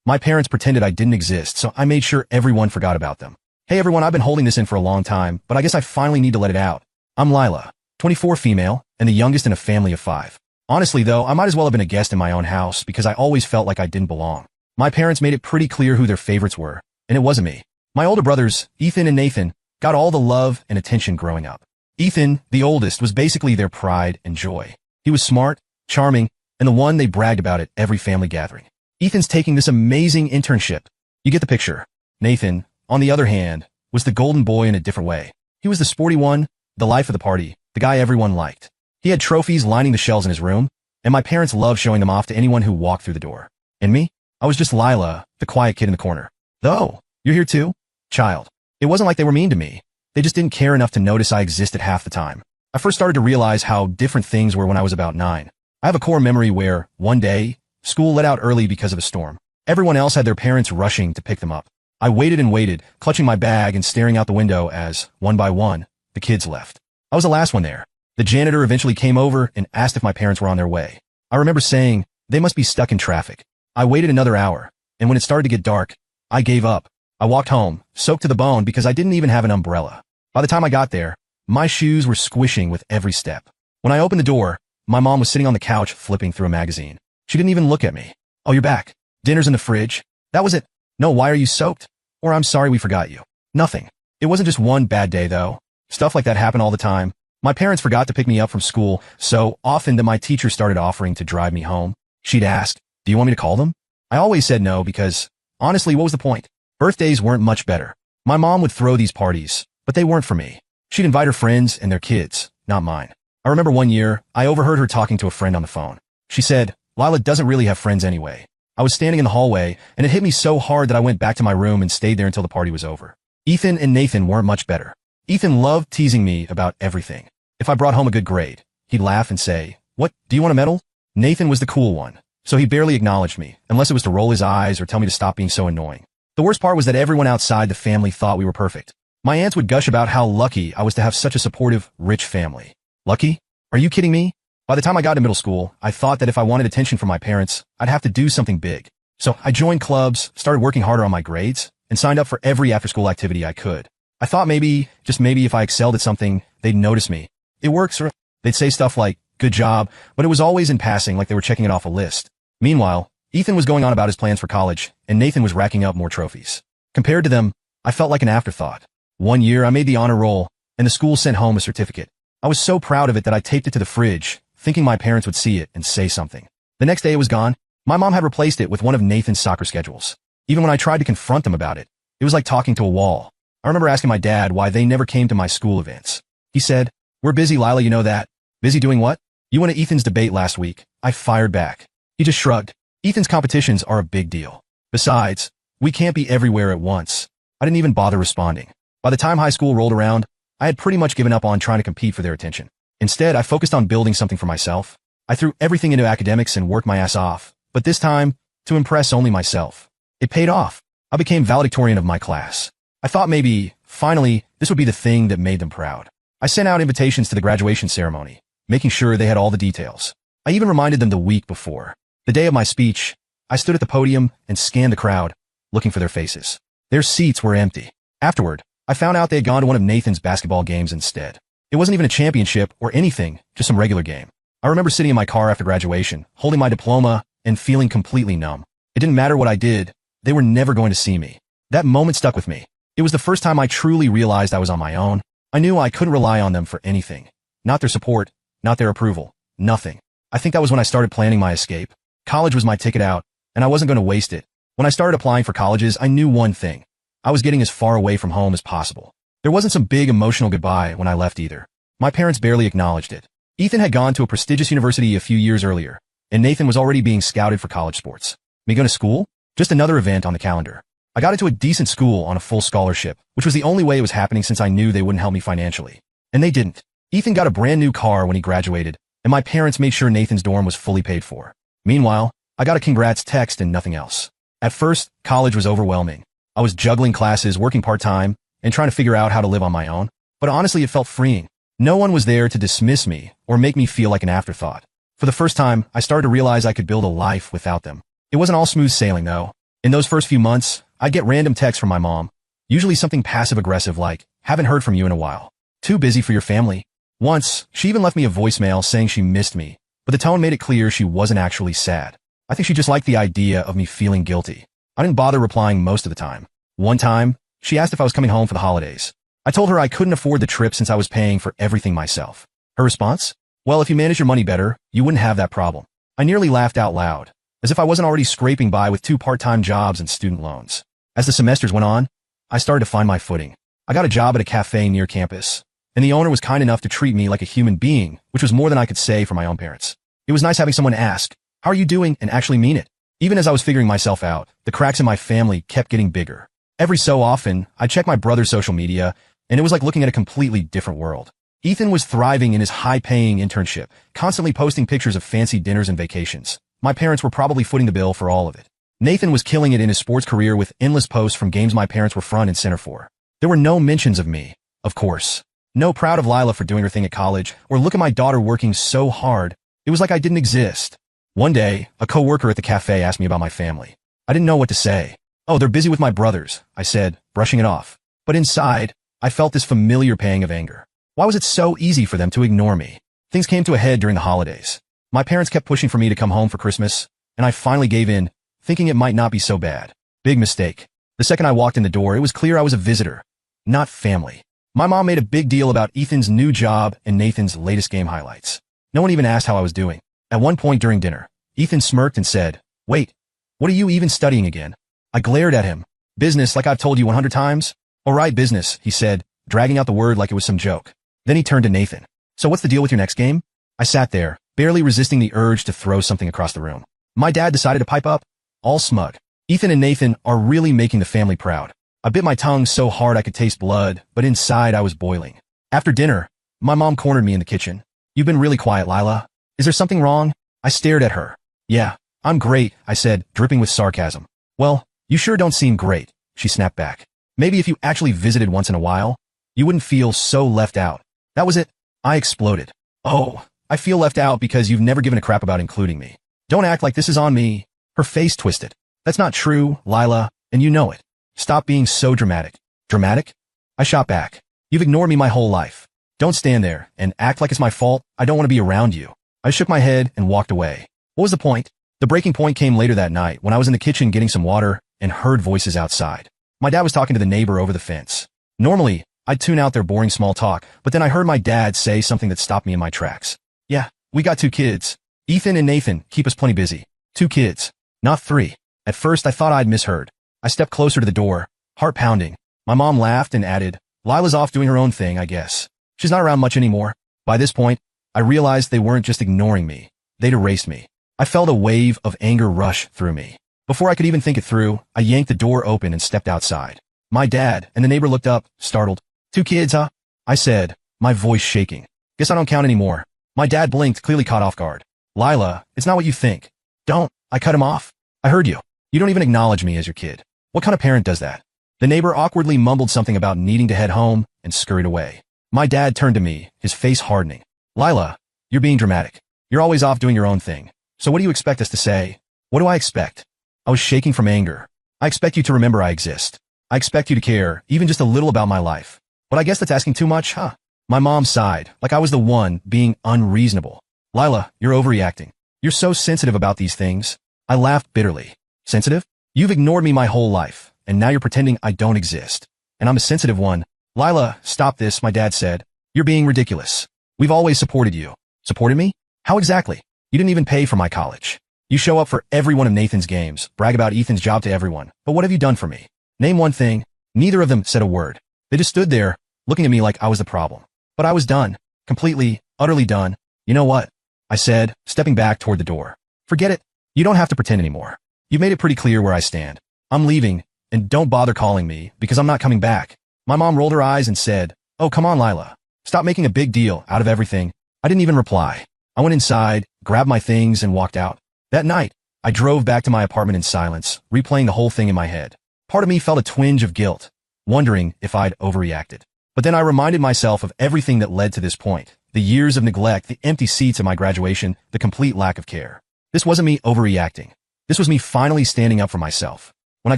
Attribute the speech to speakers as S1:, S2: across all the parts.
S1: My parents pretended I didn't exist, so I made sure everyone forgot about them. Hey everyone, I've been holding this in for a long time, but I guess I finally need to let it out. I'm Lila, 24 female, and the youngest in a family of 5. Honestly though, I might as well have been a guest in my own house because I always felt like I didn't belong. My parents made it pretty clear who their favorites were, and it wasn't me. My older brothers, Ethan and Nathan, got all the love and attention growing up. Ethan, the oldest, was basically their pride and joy. He was smart, charming, and the one they bragged about at every family gathering. Ethan's taking this amazing internship. You get the picture. Nathan, on the other hand, was the golden boy in a different way. He was the sporty one, the life of the party, the guy everyone liked. He had trophies lining the shelves in his room, and my parents loved showing them off to anyone who walked through the door. And me? I was just Lila, the quiet kid in the corner. Oh, you're here too? Child. It wasn't like they were mean to me. They just didn't care enough to notice I existed half the time. I first started to realize how different things were when I was about 9. I have a core memory where, one day, school let out early because of a storm. Everyone else had their parents rushing to pick them up. I waited and waited, clutching my bag and staring out the window as, one by one, the kids left. I was the last one there. The janitor eventually came over and asked if my parents were on their way. I remember saying, they must be stuck in traffic. I waited another hour, and when it started to get dark, I gave up. I walked home, soaked to the bone because I didn't even have an umbrella. By the time I got there, my shoes were squishing with every step. When I opened the door, my mom was sitting on the couch flipping through a magazine. She didn't even look at me. Oh, you're back. Dinner's in the fridge. That was it. No, why are you soaked? Or I'm sorry we forgot you. Nothing. It wasn't just one bad day, though. Stuff like that happened all the time. My parents forgot to pick me up from school so often that my teacher started offering to drive me home. She'd ask, do you want me to call them? I always said no because, honestly, what was the point? Birthdays weren't much better. My mom would throw these parties, but they weren't for me. She'd invite her friends and their kids, not mine. I remember one year, I overheard her talking to a friend on the phone. She said, Lila doesn't really have friends anyway. I was standing in the hallway, and it hit me so hard that I went back to my room and stayed there until the party was over. Ethan and Nathan weren't much better. Ethan loved teasing me about everything. If I brought home a good grade, he'd laugh and say, what, do you want a medal? Nathan was the cool one, so he barely acknowledged me, unless it was to roll his eyes or tell me to stop being so annoying. The worst part was that everyone outside the family thought we were perfect. My aunts would gush about how lucky I was to have such a supportive, rich family. Lucky? Are you kidding me? By the time I got to middle school, I thought that if I wanted attention from my parents, I'd have to do something big. So I joined clubs, started working harder on my grades, and signed up for every after-school activity I could. I thought maybe, just maybe if I excelled at something, they'd notice me. It works, or they'd say stuff like, good job, but it was always in passing like they were checking it off a list. Meanwhile, Ethan was going on about his plans for college, and Nathan was racking up more trophies. Compared to them, I felt like an afterthought. One year, I made the honor roll, and the school sent home a certificate. I was so proud of it that I taped it to the fridge, thinking my parents would see it and say something. The next day it was gone. My mom had replaced it with one of Nathan's soccer schedules. Even when I tried to confront them about it, it was like talking to a wall. I remember asking my dad why they never came to my school events. He said, we're busy, Lila, you know that. Busy doing what? You went to Ethan's debate last week. I fired back. He just shrugged. Ethan's competitions are a big deal. Besides, we can't be everywhere at once. I didn't even bother responding. By the time high school rolled around, I had pretty much given up on trying to compete for their attention. Instead, I focused on building something for myself. I threw everything into academics and worked my ass off, but this time, to impress only myself. It paid off. I became valedictorian of my class. I thought maybe, finally, this would be the thing that made them proud. I sent out invitations to the graduation ceremony, making sure they had all the details. I even reminded them the week before. The day of my speech, I stood at the podium and scanned the crowd, looking for their faces. Their seats were empty. Afterward, I found out they had gone to one of Nathan's basketball games instead. It wasn't even a championship or anything, just some regular game. I remember sitting in my car after graduation, holding my diploma, and feeling completely numb. It didn't matter what I did, they were never going to see me. That moment stuck with me. It was the first time I truly realized I was on my own. I knew I couldn't rely on them for anything. Not their support, not their approval, nothing. I think that was when I started planning my escape. College was my ticket out, and I wasn't going to waste it. When I started applying for colleges, I knew one thing. I was getting as far away from home as possible. There wasn't some big emotional goodbye when I left either. My parents barely acknowledged it. Ethan had gone to a prestigious university a few years earlier, and Nathan was already being scouted for college sports. Me going to school? Just another event on the calendar. I got into a decent school on a full scholarship, which was the only way it was happening since I knew they wouldn't help me financially. And they didn't. Ethan got a brand new car when he graduated, and my parents made sure Nathan's dorm was fully paid for. Meanwhile, I got a congrats text and nothing else. At first, college was overwhelming. I was juggling classes, working part-time, and trying to figure out how to live on my own. But honestly, it felt freeing. No one was there to dismiss me or make me feel like an afterthought. For the first time, I started to realize I could build a life without them. It wasn't all smooth sailing, though. In those first few months, I'd get random texts from my mom, usually something passive-aggressive like, "Haven't heard from you in a while. Too busy for your family?" Once, she even left me a voicemail saying she missed me, but the tone made it clear she wasn't actually sad. I think she just liked the idea of me feeling guilty. I didn't bother replying most of the time. One time, she asked if I was coming home for the holidays. I told her I couldn't afford the trip since I was paying for everything myself. Her response? "Well, if you manage your money better, you wouldn't have that problem." I nearly laughed out loud, as if I wasn't already scraping by with 2 part-time jobs and student loans. As the semesters went on, I started to find my footing. I got a job at a cafe near campus, and the owner was kind enough to treat me like a human being, which was more than I could say for my own parents. It was nice having someone ask, "How are you doing?" and actually mean it. Even as I was figuring myself out, the cracks in my family kept getting bigger. Every so often, I'd check my brother's social media, and it was like looking at a completely different world. Ethan was thriving in his high-paying internship, constantly posting pictures of fancy dinners and vacations. My parents were probably footing the bill for all of it. Nathan was killing it in his sports career with endless posts from games my parents were front and center for. There were no mentions of me, of course. No proud of Lila for doing her thing at college, or look at my daughter working so hard. It was like I didn't exist. One day, a coworker at the cafe asked me about my family. I didn't know what to say. "Oh, they're busy with my brothers," I said, brushing it off. But inside, I felt this familiar pang of anger. Why was it so easy for them to ignore me? Things came to a head during the holidays. My parents kept pushing for me to come home for Christmas, and I finally gave in, thinking it might not be so bad. Big mistake. The second I walked in the door, it was clear I was a visitor, not family. My mom made a big deal about Ethan's new job and Nathan's latest game highlights. No one even asked how I was doing. At one point during dinner, Ethan smirked and said, "Wait, what are you even studying again?" I glared at him. "Business, like I've told you 100 times. "All right, business," he said, dragging out the word like it was some joke. Then he turned to Nathan. "So what's the deal with your next game?" I sat there, barely resisting the urge to throw something across the room. My dad decided to pipe up, all smug. Ethan and Nathan are really making the family proud. I bit my tongue so hard I could taste blood, but inside I was boiling. After dinner, my mom cornered me in the kitchen. "You've been really quiet, Lila. Is there something wrong?" I stared at her. "Yeah, I'm great," I said, dripping with sarcasm. "Well, you sure don't seem great," she snapped back. "Maybe if you actually visited once in a while, you wouldn't feel so left out." That was it. I exploded. "Oh, I feel left out because you've never given a crap about including me. Don't act like this is on me." Her face twisted. "That's not true, Lila, and you know it. Stop being so dramatic." "Dramatic?" I shot back. "You've ignored me my whole life. Don't stand there and act like it's my fault. I don't want to be around you." I shook my head and walked away. What was the point? The breaking point came later that night when I was in the kitchen getting some water and heard voices outside. My dad was talking to the neighbor over the fence. Normally, I'd tune out their boring small talk, but then I heard my dad say something that stopped me in my tracks. "Yeah, we got 2 kids. Ethan and Nathan keep us plenty busy. 2 kids, not 3. At first, I thought I'd misheard. I stepped closer to the door, heart pounding. My mom laughed and added, "Lila's off doing her own thing, I guess. She's not around much anymore." By this point, I realized they weren't just ignoring me. They'd erased me. I felt a wave of anger rush through me. Before I could even think it through, I yanked the door open and stepped outside. My dad and the neighbor looked up, startled. "2 kids, huh?" I said, my voice shaking. "Guess I don't count anymore." My dad blinked, clearly caught off guard. "Lila, it's not what you think." "Don't," I cut him off. "I heard you. You don't even acknowledge me as your kid. What kind of parent does that?" The neighbor awkwardly mumbled something about needing to head home and scurried away. My dad turned to me, his face hardening. "Lila, you're being dramatic. You're always off doing your own thing. So what do you expect us to say?" "What do I expect?" I was shaking from anger. "I expect you to remember I exist. I expect you to care, even just a little about my life. But I guess that's asking too much, huh?" My mom sighed, like I was the one being unreasonable. "Lila, you're overreacting. You're so sensitive about these things." I laughed bitterly. "Sensitive? You've ignored me my whole life, and now you're pretending I don't exist. And I'm a sensitive one." "Lila, stop this," my dad said. "You're being ridiculous. We've always supported you." "Supported me? How exactly? You didn't even pay for my college. You show up for every one of Nathan's games, brag about Ethan's job to everyone. But what have you done for me? Name one thing." Neither of them said a word. They just stood there, looking at me like I was the problem. But I was done. Completely, utterly done. "You know what?" I said, stepping back toward the door. "Forget it. You don't have to pretend anymore. You've made it pretty clear where I stand. I'm leaving, and don't bother calling me, because I'm not coming back." My mom rolled her eyes and said, "Oh, come on, Lila. Stop making a big deal out of everything." I didn't even reply. I went inside, grabbed my things, and walked out. That night, I drove back to my apartment in silence, replaying the whole thing in my head. Part of me felt a twinge of guilt, wondering if I'd overreacted. But then I reminded myself of everything that led to this point. The years of neglect, the empty seats at my graduation, the complete lack of care. This wasn't me overreacting. This was me finally standing up for myself. When I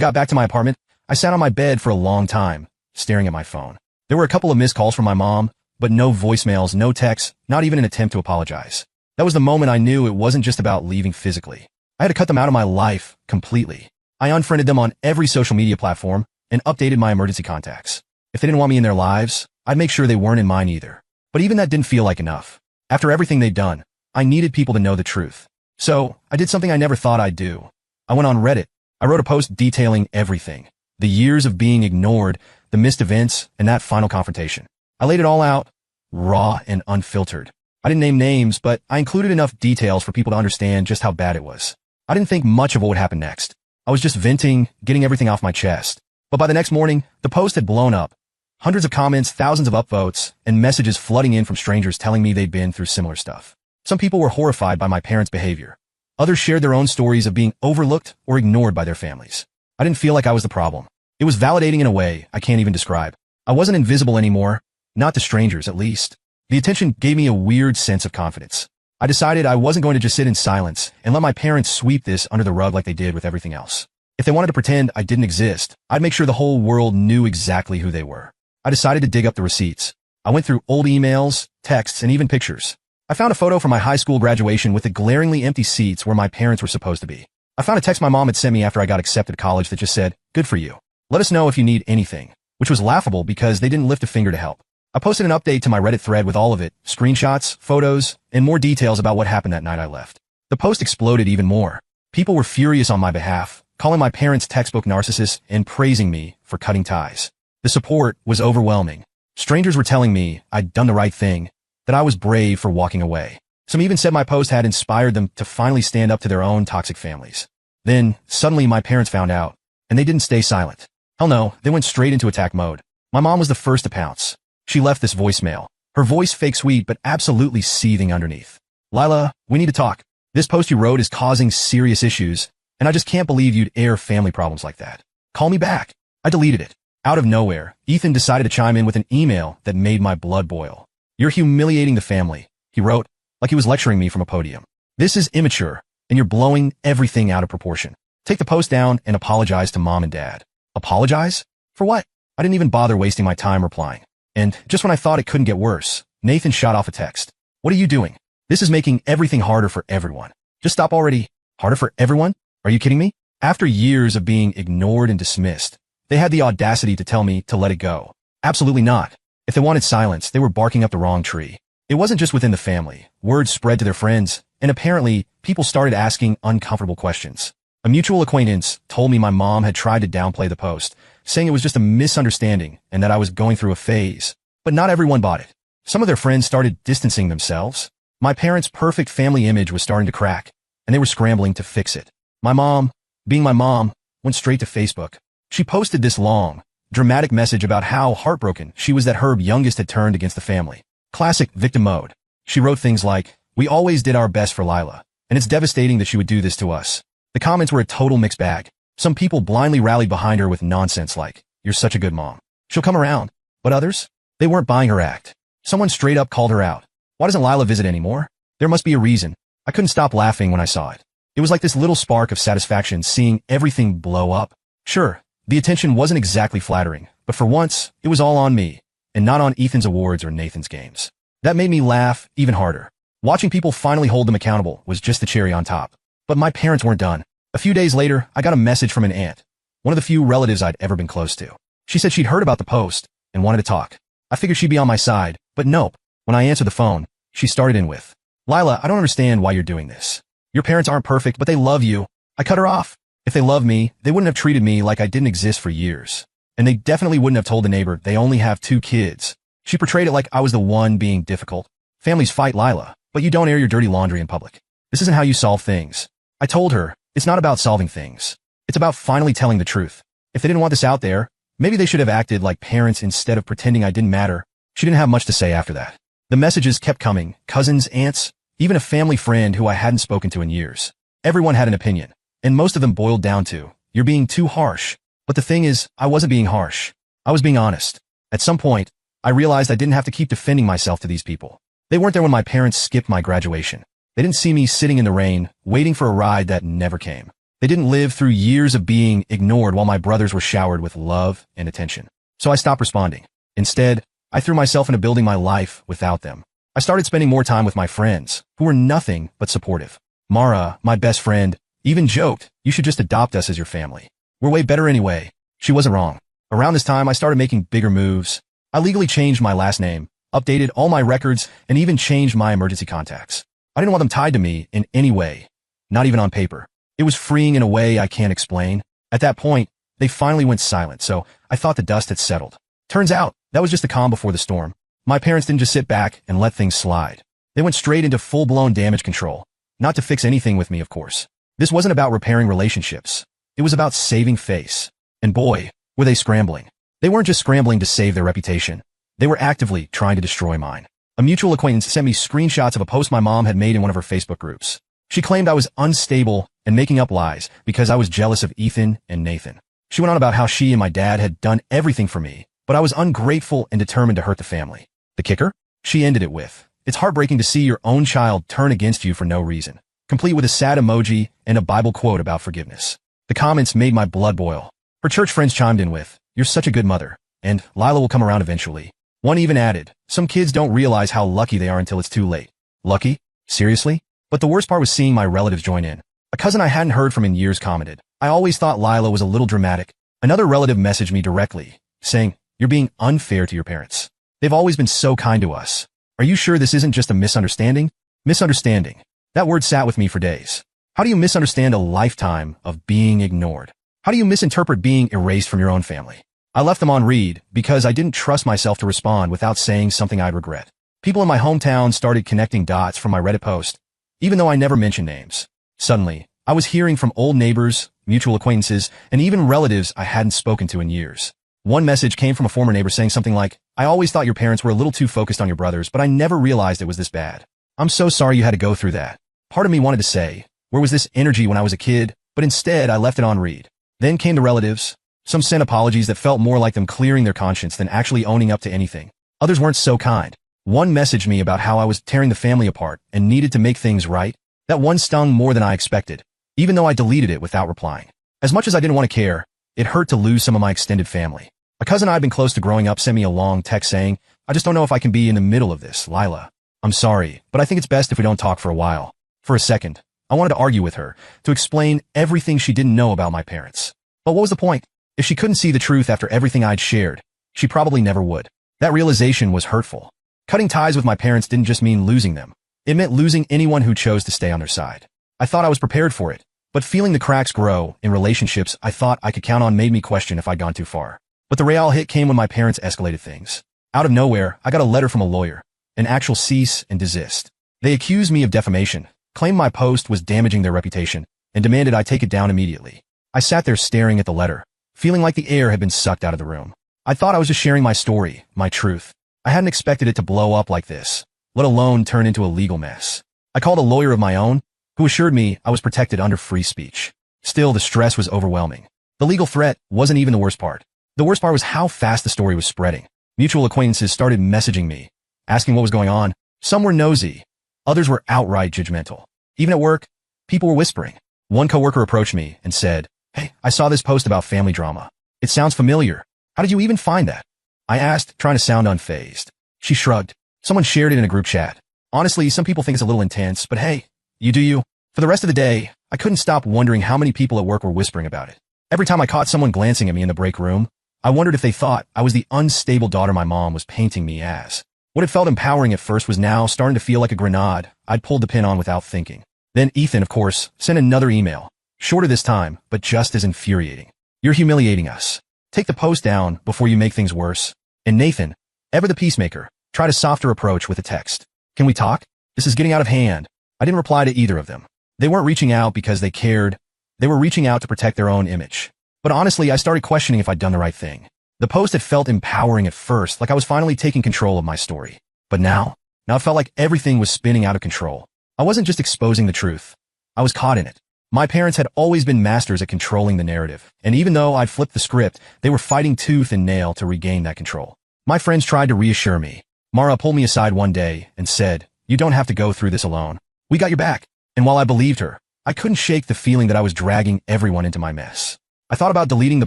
S1: got back to my apartment, I sat on my bed for a long time, staring at my phone. There were a couple of missed calls from my mom, but no voicemails, no texts, not even an attempt to apologize. That was the moment I knew it wasn't just about leaving physically. I had to cut them out of my life completely. I unfriended them on every social media platform and updated my emergency contacts. If they didn't want me in their lives, I'd make sure they weren't in mine either. But even that didn't feel like enough. After everything they'd done, I needed people to know the truth. So I did something I never thought I'd do. I went on Reddit. I wrote a post detailing everything. The years of being ignored, the missed events, and that final confrontation. I laid it all out, raw and unfiltered. I didn't name names, but I included enough details for people to understand just how bad it was. I didn't think much of what would happen next. I was just venting, getting everything off my chest. But by the next morning, the post had blown up. Hundreds of comments, thousands of upvotes, and messages flooding in from strangers telling me they'd been through similar stuff. Some people were horrified by my parents' behavior. Others shared their own stories of being overlooked or ignored by their families. I didn't feel like I was the problem. It was validating in a way I can't even describe. I wasn't invisible anymore, not to strangers at least. The attention gave me a weird sense of confidence. I decided I wasn't going to just sit in silence and let my parents sweep this under the rug like they did with everything else. If they wanted to pretend I didn't exist, I'd make sure the whole world knew exactly who they were. I decided to dig up the receipts. I went through old emails, texts, and even pictures. I found a photo from my high school graduation with the glaringly empty seats where my parents were supposed to be. I found a text my mom had sent me after I got accepted to college that just said, "Good for you. Let us know if you need anything," which was laughable because they didn't lift a finger to help. I posted an update to my Reddit thread with all of it, screenshots, photos, and more details about what happened that night I left. The post exploded even more. People were furious on my behalf, calling my parents textbook narcissists and praising me for cutting ties. The support was overwhelming. Strangers were telling me I'd done the right thing, that I was brave for walking away. Some even said my post had inspired them to finally stand up to their own toxic families. Then, suddenly my parents found out, and they didn't stay silent. Hell no, they went straight into attack mode. My mom was the first to pounce. She left this voicemail. Her voice fake sweet, but absolutely seething underneath. "Lila, we need to talk. This post you wrote is causing serious issues, and I just can't believe you'd air family problems like that. Call me back." I deleted it. Out of nowhere, Ethan decided to chime in with an email that made my blood boil. "You're humiliating the family," he wrote, like he was lecturing me from a podium. "This is immature, and you're blowing everything out of proportion. Take the post down and apologize to mom and dad." Apologize? For what? I didn't even bother wasting my time replying. And just when I thought it couldn't get worse, Nathan shot off a text. "What are you doing? This is making everything harder for everyone. Just stop already." Harder for everyone? Are you kidding me? After years of being ignored and dismissed, they had the audacity to tell me to let it go. Absolutely not. If they wanted silence, they were barking up the wrong tree. It wasn't just within the family. Word spread to their friends, and apparently, people started asking uncomfortable questions. A mutual acquaintance told me my mom had tried to downplay the post, saying it was just a misunderstanding and that I was going through a phase. But not everyone bought it. Some of their friends started distancing themselves. My parents' perfect family image was starting to crack, and they were scrambling to fix it. My mom, being my mom, went straight to Facebook. She posted this long, dramatic message about how heartbroken she was that her youngest had turned against the family. Classic victim mode. She wrote things like, "We always did our best for Lila, and it's devastating that she would do this to us." The comments were a total mixed bag. Some people blindly rallied behind her with nonsense like, "You're such a good mom. She'll come around." But others? They weren't buying her act. Someone straight up called her out. "Why doesn't Lila visit anymore? There must be a reason." I couldn't stop laughing when I saw it. It was like this little spark of satisfaction seeing everything blow up. Sure, the attention wasn't exactly flattering, but for once, it was all on me, and not on Ethan's awards or Nathan's games. That made me laugh even harder. Watching people finally hold them accountable was just the cherry on top. But my parents weren't done. A few days later, I got a message from an aunt, one of the few relatives I'd ever been close to. She said she'd heard about the post and wanted to talk. I figured she'd be on my side, but nope. When I answered the phone, she started in with, "Lila, I don't understand why you're doing this. Your parents aren't perfect, but they love you." I cut her off. If they loved me, they wouldn't have treated me like I didn't exist for years. And they definitely wouldn't have told the neighbor they only have 2 kids. She portrayed it like I was the one being difficult. Families fight, Lila, but you don't air your dirty laundry in public. This isn't how you solve things. I told her, it's not about solving things. It's about finally telling the truth. If they didn't want this out there, maybe they should have acted like parents instead of pretending I didn't matter. She didn't have much to say after that. The messages kept coming, cousins, aunts, even a family friend who I hadn't spoken to in years. Everyone had an opinion, and most of them boiled down to, "You're being too harsh." But the thing is, I wasn't being harsh. I was being honest. At some point, I realized I didn't have to keep defending myself to these people. They weren't there when my parents skipped my graduation. They didn't see me sitting in the rain, waiting for a ride that never came. They didn't live through years of being ignored while my brothers were showered with love and attention. So I stopped responding. Instead, I threw myself into building my life without them. I started spending more time with my friends, who were nothing but supportive. Mara, my best friend, even joked, "You should just adopt us as your family. We're way better anyway." She wasn't wrong. Around this time, I started making bigger moves. I legally changed my last name, updated all my records, and even changed my emergency contacts. I didn't want them tied to me in any way, not even on paper. It was freeing in a way I can't explain. At that point, they finally went silent, so I thought the dust had settled. Turns out, that was just the calm before the storm. My parents didn't just sit back and let things slide. They went straight into full-blown damage control. Not to fix anything with me, of course. This wasn't about repairing relationships. It was about saving face. And boy, were they scrambling. They weren't just scrambling to save their reputation. They were actively trying to destroy mine. A mutual acquaintance sent me screenshots of a post my mom had made in one of her Facebook groups. She claimed I was unstable and making up lies because I was jealous of Ethan and Nathan. She went on about how she and my dad had done everything for me, but I was ungrateful and determined to hurt the family. The kicker? She ended it with, "It's heartbreaking to see your own child turn against you for no reason," complete with a sad emoji and a Bible quote about forgiveness. The comments made my blood boil. Her church friends chimed in with, "You're such a good mother," and "Lila will come around eventually." One even added, "Some kids don't realize how lucky they are until it's too late." Lucky? Seriously? But the worst part was seeing my relatives join in. A cousin I hadn't heard from in years commented, "I always thought Lila was a little dramatic." Another relative messaged me directly, saying, "You're being unfair to your parents. They've always been so kind to us. Are you sure this isn't just a misunderstanding?" Misunderstanding. That word sat with me for days. How do you misunderstand a lifetime of being ignored? How do you misinterpret being erased from your own family? I left them on read because I didn't trust myself to respond without saying something I'd regret. People in my hometown started connecting dots from my Reddit post, even though I never mentioned names. Suddenly, I was hearing from old neighbors, mutual acquaintances, and even relatives I hadn't spoken to in years. One message came from a former neighbor saying something like, "I always thought your parents were a little too focused on your brothers, but I never realized it was this bad. I'm so sorry you had to go through that." Part of me wanted to say, "Where was this energy when I was a kid?" But instead, I left it on read. Then came the relatives. Some sent apologies that felt more like them clearing their conscience than actually owning up to anything. Others weren't so kind. One messaged me about how I was tearing the family apart and needed to make things right. That one stung more than I expected, even though I deleted it without replying. As much as I didn't want to care, it hurt to lose some of my extended family. A cousin I'd been close to growing up sent me a long text saying, "I just don't know if I can be in the middle of this, Lila. I'm sorry, but I think it's best if we don't talk for a while." For a second, I wanted to argue with her, to explain everything she didn't know about my parents. But what was the point? If she couldn't see the truth after everything I'd shared, she probably never would. That realization was hurtful. Cutting ties with my parents didn't just mean losing them. It meant losing anyone who chose to stay on their side. I thought I was prepared for it, but feeling the cracks grow in relationships I thought I could count on made me question if I'd gone too far. But the real hit came when my parents escalated things. Out of nowhere, I got a letter from a lawyer, an actual cease and desist. They accused me of defamation, claimed my post was damaging their reputation, and demanded I take it down immediately. I sat there staring at the letter, feeling like the air had been sucked out of the room. I thought I was just sharing my story, my truth. I hadn't expected it to blow up like this, let alone turn into a legal mess. I called a lawyer of my own, who assured me I was protected under free speech. Still, the stress was overwhelming. The legal threat wasn't even the worst part. The worst part was how fast the story was spreading. Mutual acquaintances started messaging me, asking what was going on. Some were nosy. Others were outright judgmental. Even at work, people were whispering. One coworker approached me and said, "Hey, I saw this post about family drama. It sounds familiar. How did you even find that?" I asked, trying to sound unfazed. She shrugged. "Someone shared it in a group chat. Honestly, some people think it's a little intense, but hey, you do you." For the rest of the day, I couldn't stop wondering how many people at work were whispering about it. Every time I caught someone glancing at me in the break room, I wondered if they thought I was the unstable daughter my mom was painting me as. What had felt empowering at first was now starting to feel like a grenade I'd pulled the pin on without thinking. Then Ethan, of course, sent another email. Shorter this time, but just as infuriating. "You're humiliating us. Take the post down before you make things worse." And Nathan, ever the peacemaker, tried a softer approach with a text. "Can we talk? This is getting out of hand." I didn't reply to either of them. They weren't reaching out because they cared. They were reaching out to protect their own image. But honestly, I started questioning if I'd done the right thing. The post had felt empowering at first, like I was finally taking control of my story. But now it felt like everything was spinning out of control. I wasn't just exposing the truth. I was caught in it. My parents had always been masters at controlling the narrative, and even though I'd flipped the script, they were fighting tooth and nail to regain that control. My friends tried to reassure me. Mara pulled me aside one day and said, "You don't have to go through this alone. We got your back." And while I believed her, I couldn't shake the feeling that I was dragging everyone into my mess. I thought about deleting the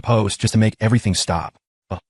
S1: post just to make everything stop.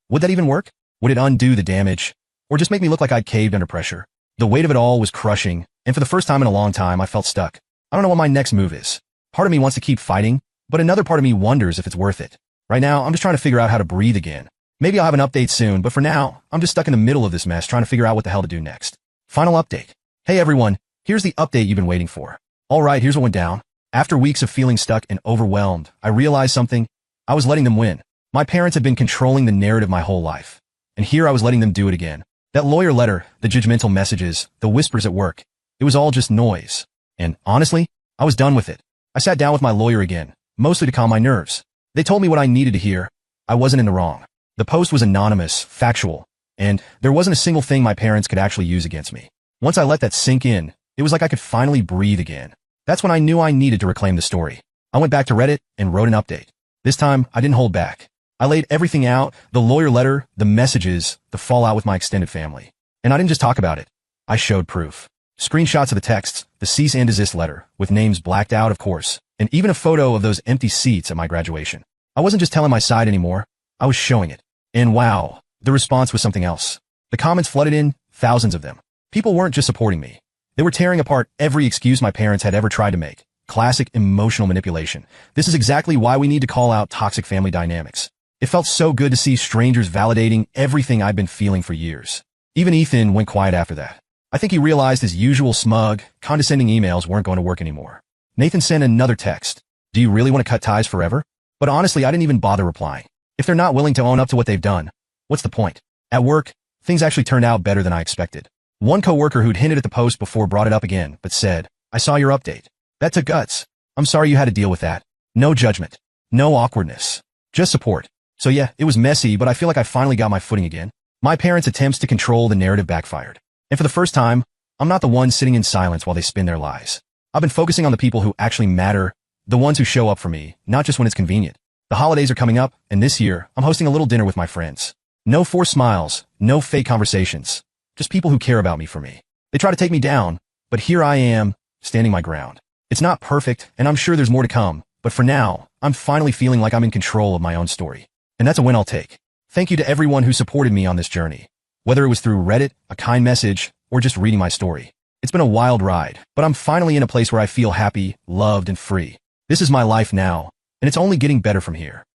S1: Would that even work? Would it undo the damage? Or just make me look like I'd caved under pressure? The weight of it all was crushing, and for the first time in a long time, I felt stuck. I don't know what my next move is. Part of me wants to keep fighting, but another part of me wonders if it's worth it. Right now, I'm just trying to figure out how to breathe again. Maybe I'll have an update soon, but for now, I'm just stuck in the middle of this mess trying to figure out what the hell to do next. Final update. Hey everyone, here's the update you've been waiting for. Alright, here's what went down. After weeks of feeling stuck and overwhelmed, I realized something. I was letting them win. My parents had been controlling the narrative my whole life. And here I was letting them do it again. That lawyer letter, the judgmental messages, the whispers at work, it was all just noise. And honestly, I was done with it. I sat down with my lawyer again, mostly to calm my nerves. They told me what I needed to hear. I wasn't in the wrong. The post was anonymous, factual, and there wasn't a single thing my parents could actually use against me. Once I let that sink in, it was like I could finally breathe again. That's when I knew I needed to reclaim the story. I went back to Reddit and wrote an update. This time, I didn't hold back. I laid everything out, the lawyer letter, the messages, the fallout with my extended family. And I didn't just talk about it. I showed proof. Screenshots of the texts, the cease and desist letter, with names blacked out, of course, and even a photo of those empty seats at my graduation. I wasn't just telling my side anymore. I was showing it. And wow, the response was something else. The comments flooded in, thousands of them. People weren't just supporting me. They were tearing apart every excuse my parents had ever tried to make. Classic emotional manipulation. This is exactly why we need to call out toxic family dynamics. It felt so good to see strangers validating everything I'd been feeling for years. Even Ethan went quiet after that. I think he realized his usual smug, condescending emails weren't going to work anymore. Nathan sent another text. Do you really want to cut ties forever? But honestly, I didn't even bother replying. If they're not willing to own up to what they've done, what's the point? At work, things actually turned out better than I expected. One coworker who'd hinted at the post before brought it up again, but said, I saw your update. That took guts. I'm sorry you had to deal with that. No judgment. No awkwardness. Just support. So yeah, it was messy, but I feel like I finally got my footing again. My parents' attempts to control the narrative backfired. And for the first time, I'm not the one sitting in silence while they spin their lies. I've been focusing on the people who actually matter, the ones who show up for me, not just when it's convenient. The holidays are coming up, and this year, I'm hosting a little dinner with my friends. No forced smiles, no fake conversations. Just people who care about me for me. They try to take me down, but here I am, standing my ground. It's not perfect, and I'm sure there's more to come, but for now, I'm finally feeling like I'm in control of my own story. And that's a win I'll take. Thank you to everyone who supported me on this journey. Whether it was through Reddit, a kind message, or just reading my story. It's been a wild ride, but I'm finally in a place where I feel happy, loved, and free. This is my life now, and it's only getting better from here.